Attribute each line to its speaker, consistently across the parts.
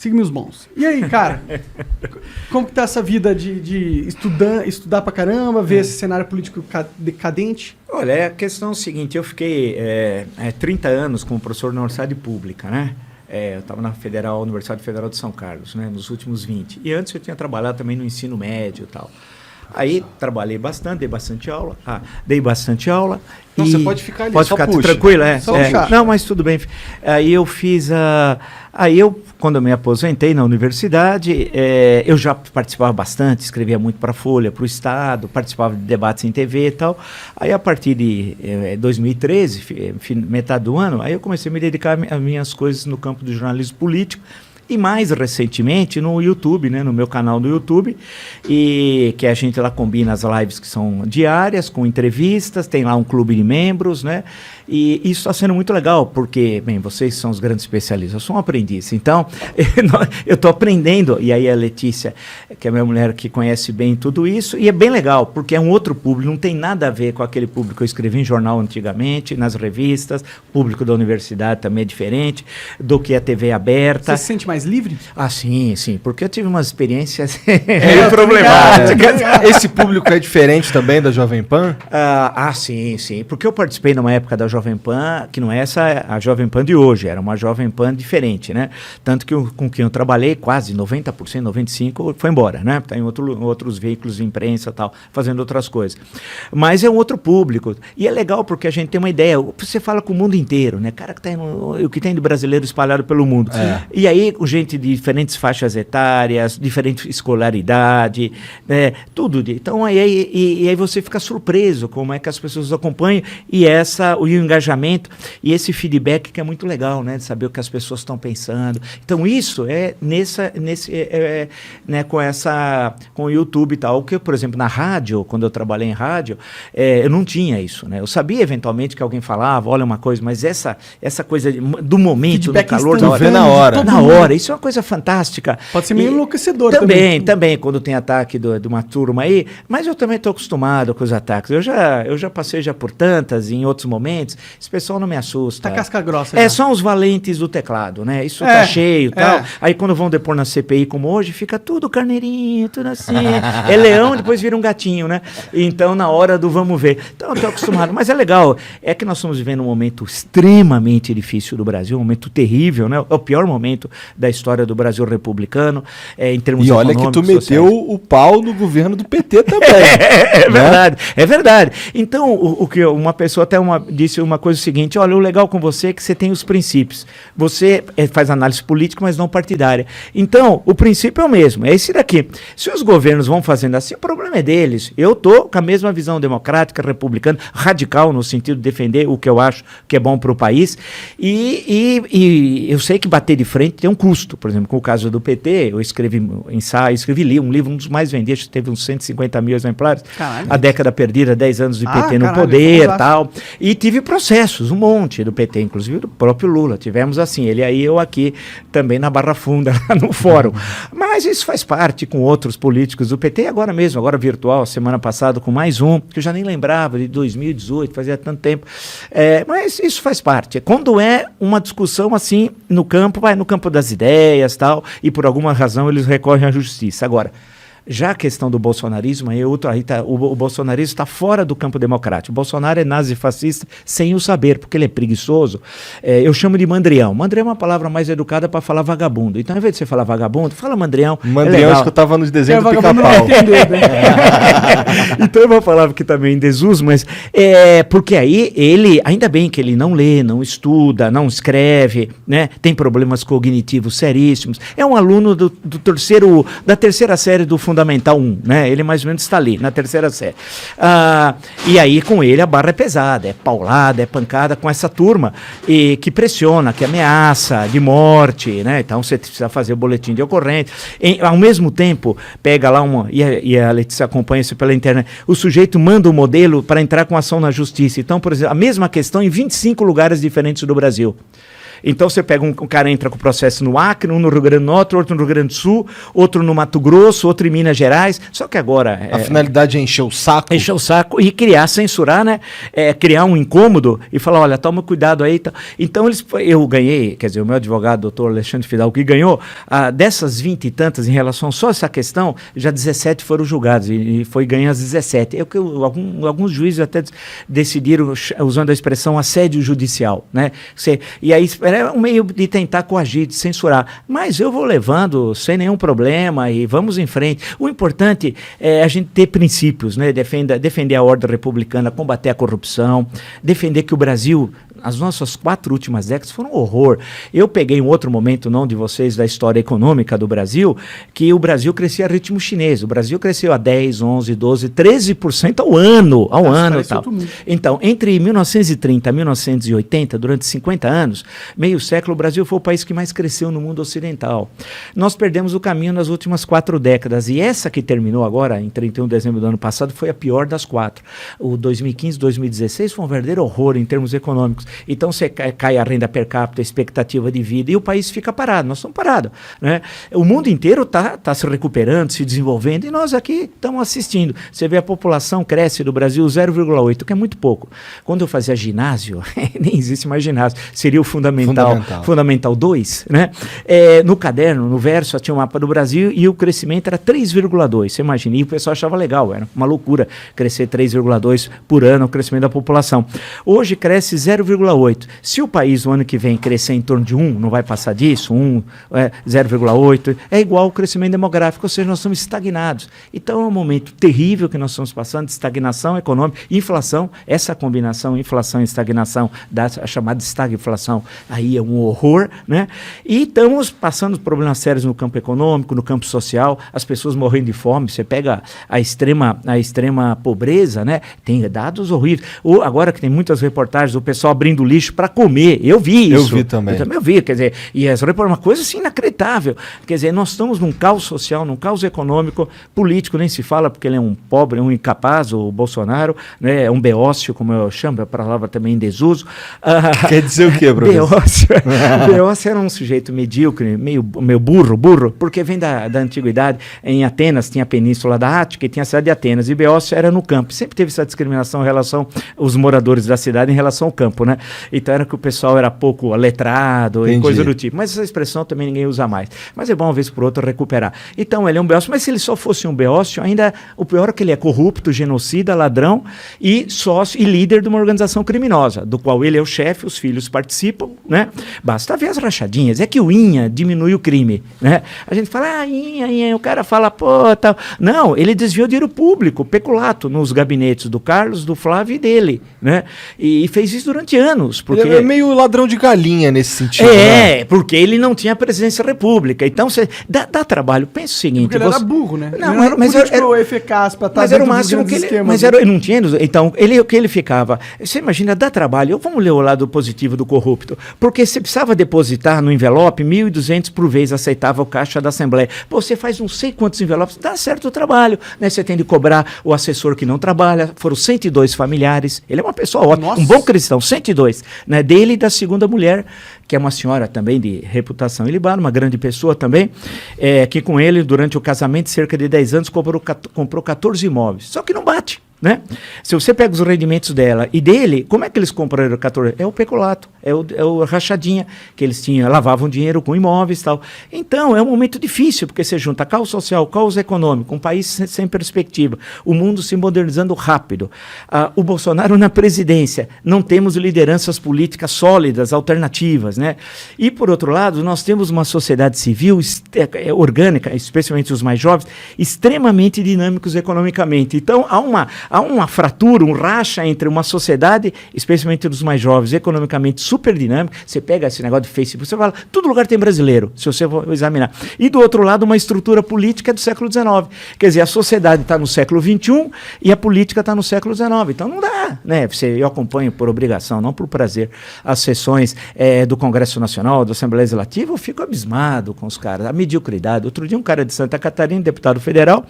Speaker 1: Siga meus bons. E aí, cara? Como que tá essa vida de estudar pra caramba, ver esse cenário político decadente?
Speaker 2: Olha, a questão é o seguinte, eu fiquei 30 anos como professor na Universidade Pública, né? Eu estava na Universidade Federal de São Carlos, né? Nos últimos 20. E antes eu tinha trabalhado também no ensino médio e tal. Aí trabalhei bastante, dei bastante aula.
Speaker 1: Não, você pode ficar ali,
Speaker 2: pode
Speaker 1: só
Speaker 2: ficar
Speaker 1: puxa.
Speaker 2: tranquilo,
Speaker 1: Só puxar.
Speaker 2: Não, mas tudo bem. Aí eu fiz quando eu me aposentei na universidade, eu já participava bastante, escrevia muito para a Folha, para o Estado, participava de debates em TV e tal. Aí a partir de 2013, metade do ano, aí eu comecei a me dedicar às minhas coisas no campo do jornalismo político. E mais recentemente no YouTube, né, no meu canal do YouTube, e que a gente lá combina as lives que são diárias, com entrevistas, tem lá um clube de membros, né? E isso está sendo muito legal, porque, bem, vocês são os grandes especialistas, eu sou um aprendiz, então eu estou aprendendo, e aí a Letícia, que é minha mulher que conhece bem tudo isso, e é bem legal, porque é um outro público, não tem nada a ver com aquele público que eu escrevi em jornal antigamente, nas revistas, o público da universidade também é diferente do que a TV aberta.
Speaker 1: Você se sente mais livre?
Speaker 2: Ah, sim, porque eu tive umas experiências
Speaker 3: problemáticas. Esse público é diferente também da Jovem Pan?
Speaker 2: Sim, porque eu participei numa época da Jovem Pan, que não é a Jovem Pan de hoje, era uma Jovem Pan diferente, né? Tanto que com quem eu trabalhei, quase 90%, 95% foi embora, né? Está em outros veículos de imprensa e tal, fazendo outras coisas. Mas é um outro público. E é legal porque a gente tem uma ideia, você fala com o mundo inteiro, né? Cara, o que tem de brasileiro espalhado pelo mundo. E aí, com gente de diferentes faixas etárias, diferente escolaridade, tudo. Então, aí você fica surpreso como é que as pessoas acompanham e o engajamento e esse feedback que é muito legal, né? De saber o que as pessoas estão pensando. Então, isso é com o YouTube e tal, que, por exemplo, na rádio, quando eu trabalhei em rádio, eu não tinha isso, né? Eu sabia, eventualmente, que alguém falava, olha uma coisa, mas essa coisa do momento,
Speaker 1: feedback
Speaker 2: do calor,
Speaker 3: na hora.
Speaker 2: Na hora, isso é uma coisa fantástica.
Speaker 1: Pode ser meio enlouquecedor
Speaker 2: também, quando tem ataque de uma turma aí, mas eu também estou acostumado com os ataques. Eu já passei por tantas em outros momentos, esse pessoal não me assusta.
Speaker 1: Tá casca grossa.
Speaker 2: São os valentes do teclado, né? Isso tá cheio e tal. Aí quando vão depor na CPI como hoje, fica tudo carneirinho, tudo assim. É leão, depois vira um gatinho, né? Então, na hora do vamos ver. Então, eu tô acostumado. Mas é legal. É que nós estamos vivendo um momento extremamente difícil do Brasil, um momento terrível, né? É o pior momento da história do Brasil republicano, em termos econômicos.
Speaker 3: E olha que tu meteu o pau no governo do PT também.
Speaker 2: É verdade. Então, o que uma pessoa até disse uma coisa seguinte, olha, o legal com você é que você tem os princípios. Você faz análise política, mas não partidária. Então, o princípio é o mesmo, é esse daqui. Se os governos vão fazendo assim, o problema é deles. Eu estou com a mesma visão democrática, republicana, radical, no sentido de defender o que eu acho que é bom para o país. E eu sei que bater de frente tem um custo. Por exemplo, com o caso do PT, eu escrevi um livro, um dos mais vendidos, teve uns 150 mil exemplares.
Speaker 1: Caralho.
Speaker 2: A década perdida, 10 anos de PT no poder e tal. E tive processos, um monte do PT, inclusive do próprio Lula. Tivemos assim, ele aí, eu aqui, também na Barra Funda, lá no fórum. Mas isso faz parte com outros políticos do PT, agora virtual, semana passada, com mais um, que eu já nem lembrava, de 2018, fazia tanto tempo. Mas isso faz parte. Quando é uma discussão assim, no campo das ideias tal, e por alguma razão eles recorrem à justiça. Agora, já a questão do bolsonarismo, o bolsonarismo está fora do campo democrático. O Bolsonaro é nazifascista sem o saber, porque ele é preguiçoso. Eu chamo de mandrião. Mandrião é uma palavra mais educada para falar vagabundo. Então, ao invés de você falar vagabundo, fala mandrião.
Speaker 3: Mandrião acho que eu estava nos desenhos do Pica-Pau.
Speaker 2: Então, é uma palavra que também em desuso, mas porque aí ainda bem que ele não lê, não estuda, não escreve, né? Tem problemas cognitivos seríssimos. É um aluno da terceira série do Fundamental 1, né? Ele mais ou menos está ali, na terceira série. E aí, com ele, a barra é pesada, é paulada, é pancada com essa turma que pressiona, que ameaça de morte, né? Então, você precisa fazer o boletim de ocorrência. Ao mesmo tempo, pega lá e a Letícia acompanha isso pela internet, o sujeito manda o modelo para entrar com ação na justiça. Então, por exemplo, a mesma questão em 25 lugares diferentes do Brasil. Então você pega um cara entra com processo no Acre, um no Rio Grande do Norte, outro no Rio Grande do Sul, outro no Mato Grosso, outro em Minas Gerais. Só que agora...
Speaker 3: A finalidade é encher o saco.
Speaker 2: Encher o saco e criar, censurar, né? Criar um incômodo e falar, olha, toma cuidado aí. Então eu ganhei, quer dizer, o meu advogado, doutor Alexandre Fidalgo, que ganhou, dessas 20 e tantas em relação só a essa questão, já 17 foram julgados e foi ganhar as 17. Alguns juízes até decidiram, usando a expressão assédio judicial, né? E aí é um meio de tentar coagir, de censurar. Mas eu vou levando sem nenhum problema e vamos em frente. O importante é a gente ter princípios, né? Defender a ordem republicana, combater a corrupção, defender que o Brasil, as nossas 4 últimas décadas foram um horror. Eu peguei um outro momento, não de vocês, da história econômica do Brasil, que o Brasil crescia a ritmo chinês. O Brasil cresceu a 10, 11, 12, 13% ao ano. Tal. Então, entre 1930 e 1980, durante 50 anos, meio século, o Brasil foi o país que mais cresceu no mundo ocidental. Nós perdemos o caminho nas últimas 4 décadas. E essa que terminou agora, em 31 de dezembro do ano passado, foi a pior das 4. O 2015, 2016 foi um verdadeiro horror em termos econômicos. Então você cai a renda per capita, a expectativa de vida, e o país fica parado. Nós estamos parados, né? O mundo inteiro está se recuperando, se desenvolvendo, e nós aqui estamos assistindo. Você vê a população cresce do Brasil 0,8, que é muito pouco. Quando eu fazia ginásio, nem existe mais ginásio, seria o Fundamental 2, né? No caderno, no verso, tinha um mapa do Brasil e o crescimento era 3,2. Você imagina, e o pessoal achava legal, era uma loucura crescer 3,2 por ano o crescimento da população. Hoje cresce 0,8. Se o país no ano que vem crescer em torno de 1, não vai passar disso, 0,8, é igual ao crescimento demográfico, ou seja, nós estamos estagnados. Então é um momento terrível que nós estamos passando, de estagnação econômica, inflação, essa combinação inflação e estagnação, a chamada estagflação, aí é um horror, né? E estamos passando problemas sérios no campo econômico, no campo social, as pessoas morrendo de fome, você pega a extrema pobreza, né? Tem dados horríveis. Agora que tem muitas reportagens do pessoal abrindo lixo para comer, eu vi isso.
Speaker 3: Eu vi também.
Speaker 2: Eu vi, quer dizer, e essa é uma coisa assim inacreditável. Quer dizer, nós estamos num caos social, num caos econômico, político nem se fala, porque ele é um pobre, um incapaz, o Bolsonaro, né? É um beócio, como eu chamo, a palavra também em desuso.
Speaker 3: Quer dizer o quê, professor?
Speaker 2: Beócio era um sujeito medíocre, meio burro, porque vem da antiguidade. Em Atenas tinha a península da Ática e tinha a cidade de Atenas, e Beócio era no campo. Sempre teve essa discriminação em relação aos moradores da cidade em relação ao campo, né? Então era que o pessoal era pouco letrado e coisa do tipo. Mas essa expressão também ninguém usa mais. Mas é bom, uma vez por outra, recuperar. Então ele é um beócio, mas se ele só fosse um beócio, ainda o pior é que ele é corrupto, genocida, ladrão e sócio e líder de uma organização criminosa, do qual ele é o chefe, os filhos participam, né? Basta ver as rachadinhas. É que o INHA diminui o crime, né? A gente fala, INHA, o cara fala, pô, tal. Não, ele desviou dinheiro público, peculato, nos gabinetes do Carlos, do Flávio e dele, né? E fez isso durante anos. Porque...
Speaker 3: Ele é meio ladrão de galinha nesse sentido.
Speaker 2: né? Porque ele não tinha presidência da República. Então, dá trabalho. Pensa o seguinte...
Speaker 1: Porque ele era burro, né?
Speaker 2: Não,
Speaker 1: ele
Speaker 2: mas
Speaker 1: era eficaz para estar
Speaker 2: mas era o máximo que ele...
Speaker 1: esquemas,
Speaker 2: mas era, não tinha... Então, o que ele ficava... Você imagina, dá trabalho. Vamos ler o lado positivo do corrupto. Porque você precisava depositar no envelope 1.200 por vez, aceitava o caixa da Assembleia. Pô, você faz não sei quantos envelopes, dá certo o trabalho, né? Você tem de cobrar o assessor que não trabalha. Foram 102 familiares. Ele é uma pessoa ótima,
Speaker 1: Nossa.
Speaker 2: um bom cristão, 102, né? Dele e da segunda mulher, que é uma senhora também de reputação ilibada, uma grande pessoa também, que com ele, durante o casamento, cerca de 10 anos, comprou 14 imóveis. Só que não bate, né? Se você pega os rendimentos dela e dele, como é que eles compraram 14? É o peculato, é o rachadinha, que eles lavavam dinheiro com imóveis e tal. Então, é um momento difícil, porque você junta caos social, caos econômico, um país sem perspectiva, o mundo se modernizando rápido. O Bolsonaro na presidência, não temos lideranças políticas sólidas, alternativas, né? E, por outro lado, nós temos uma sociedade civil orgânica, especialmente os mais jovens, extremamente dinâmicos economicamente. Então, há uma fratura, um racha entre uma sociedade, especialmente dos mais jovens, economicamente super dinâmica. Você pega esse negócio de Facebook, você fala, todo lugar tem brasileiro, se você for examinar. E do outro lado, uma estrutura política do século XIX. Quer dizer, a sociedade está no século XXI e a política está no século XIX. Então não dá, né? Eu acompanho por obrigação, não por prazer, as sessões do Congresso Nacional, da Assembleia Legislativa, eu fico abismado com os caras, a mediocridade. Outro dia um cara de Santa Catarina, deputado federal,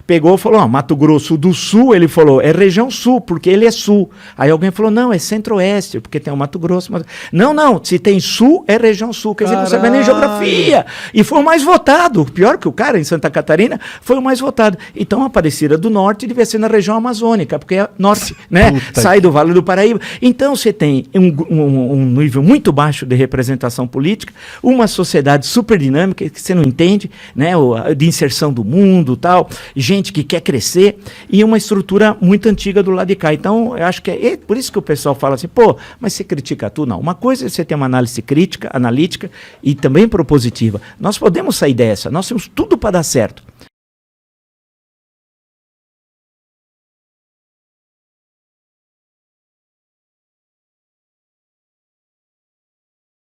Speaker 2: pegou e falou, Mato Grosso do Sul, ele falou, é região sul, porque ele é sul. Aí alguém falou, não, é centro-oeste, porque tem o Mato Grosso. Não, se tem sul, é região sul, quer dizer, não sabe nem geografia. E foi o mais votado, pior que o cara em Santa Catarina, foi o mais votado. Então, a Aparecida do Norte devia ser na região amazônica, porque é norte, né? Sai do Vale do Paraíba. Então, você tem um nível muito baixo de representação política, uma sociedade super dinâmica, que você não entende, né? De inserção do mundo, tal, gente que quer crescer, e uma estrutura muito antiga do lado de cá. Então, eu acho que é por isso que o pessoal fala assim, pô, mas você critica tudo? Não. Uma coisa é você ter uma análise crítica, analítica e também propositiva. Nós podemos sair dessa, nós temos tudo para dar certo.